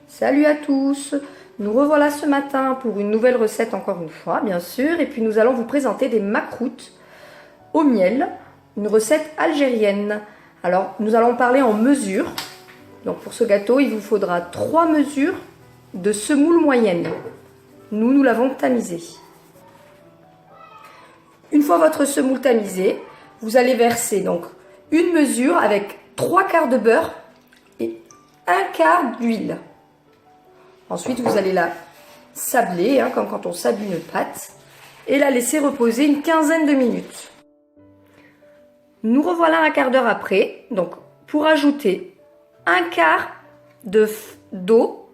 Salut à tous. Nous revoilà ce matin pour une nouvelle recette encore une fois, bien sûr. Et puis nous allons vous présenter des makroutes au miel, une recette algérienne. Alors nous allons parler en mesures. Donc pour ce gâteau, il vous faudra 3 mesures de semoule moyenne. Nous l'avons tamisé. Une fois votre semoule tamisée, vous allez verser donc une mesure avec 3 quarts de beurre et 1 quart d'huile. Ensuite, vous allez la sabler, comme quand on sable une pâte, et la laisser reposer une quinzaine de minutes. Nous revoilà un quart d'heure après. Donc, pour ajouter 1 quart d'eau,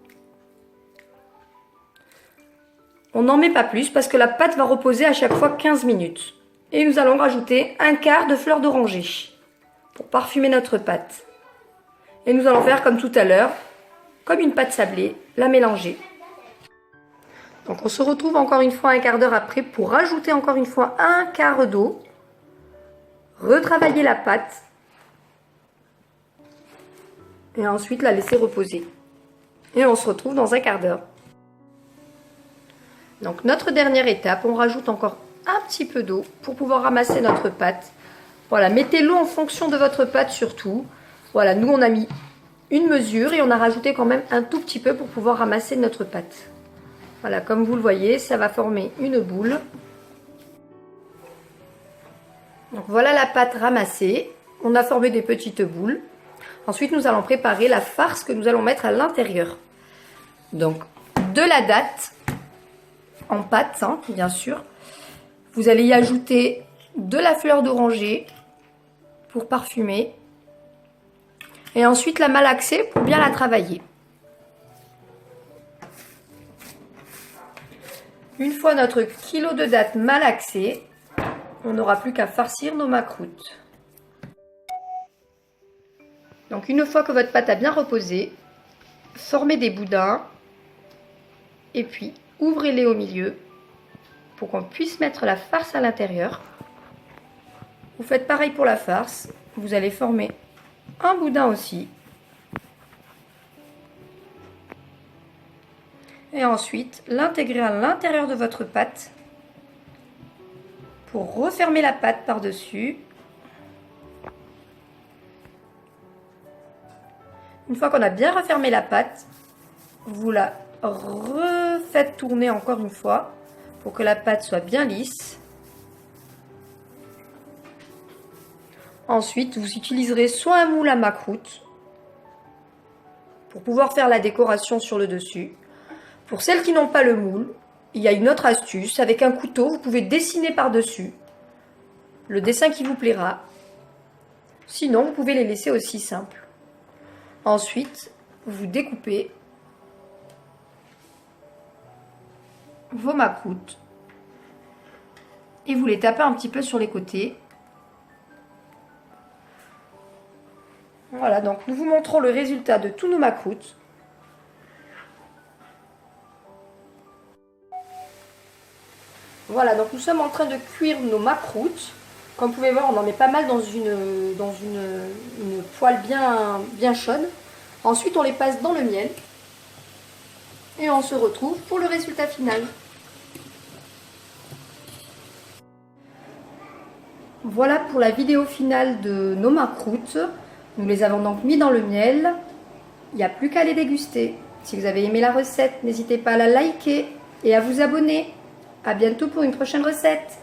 on n'en met pas plus parce que la pâte va reposer à chaque fois 15 minutes. Et nous allons rajouter 1 quart de fleur d'oranger pour parfumer notre pâte. Et nous allons faire comme tout à l'heure, comme une pâte sablée, la mélanger. Donc on se retrouve encore une fois un quart d'heure après pour rajouter encore une fois 1 quart d'eau, retravailler la pâte et ensuite la laisser reposer. Et on se retrouve dans un quart d'heure. Donc notre dernière étape, on rajoute encore un petit peu d'eau pour pouvoir ramasser notre pâte. Voilà, mettez l'eau en fonction de votre pâte surtout. Voilà, nous on a mis une mesure et on a rajouté quand même un tout petit peu pour pouvoir ramasser notre pâte. Voilà, comme vous le voyez, ça va former une boule. Donc voilà la pâte ramassée. On a formé des petites boules. Ensuite, nous allons préparer la farce que nous allons mettre à l'intérieur. Donc, de la datte en pâte, bien sûr. Vous allez y ajouter de la fleur d'oranger pour parfumer. Et ensuite la malaxer pour bien la travailler. Une fois notre kilo de dattes malaxé, on n'aura plus qu'à farcir nos makroutes. Donc une fois que votre pâte a bien reposé, formez des boudins et puis ouvrez-les au milieu pour qu'on puisse mettre la farce à l'intérieur. Vous faites pareil pour la farce, vous allez former un boudin aussi. Et ensuite, l'intégrer à l'intérieur de votre pâte pour refermer la pâte par-dessus. Une fois qu'on a bien refermé la pâte, vous la refaites tourner encore une fois pour que la pâte soit bien lisse. Ensuite, vous utiliserez soit un moule à makroute pour pouvoir faire la décoration sur le dessus. Pour celles qui n'ont pas le moule, il y a une autre astuce. Avec un couteau, vous pouvez dessiner par-dessus le dessin qui vous plaira. Sinon, vous pouvez les laisser aussi simples. Ensuite, vous découpez vos makroutes et vous les tapez un petit peu sur les côtés. Voilà, donc nous vous montrons le résultat de tous nos makroutes. Voilà, donc nous sommes en train de cuire nos makroutes. Comme vous pouvez voir, on en met pas mal dans une poêle bien chaude. Ensuite, on les passe dans le miel. Et on se retrouve pour le résultat final. Voilà pour la vidéo finale de nos makroutes. Nous les avons donc mis dans le miel. Il n'y a plus qu'à les déguster. Si vous avez aimé la recette, n'hésitez pas à la liker et à vous abonner. À bientôt pour une prochaine recette.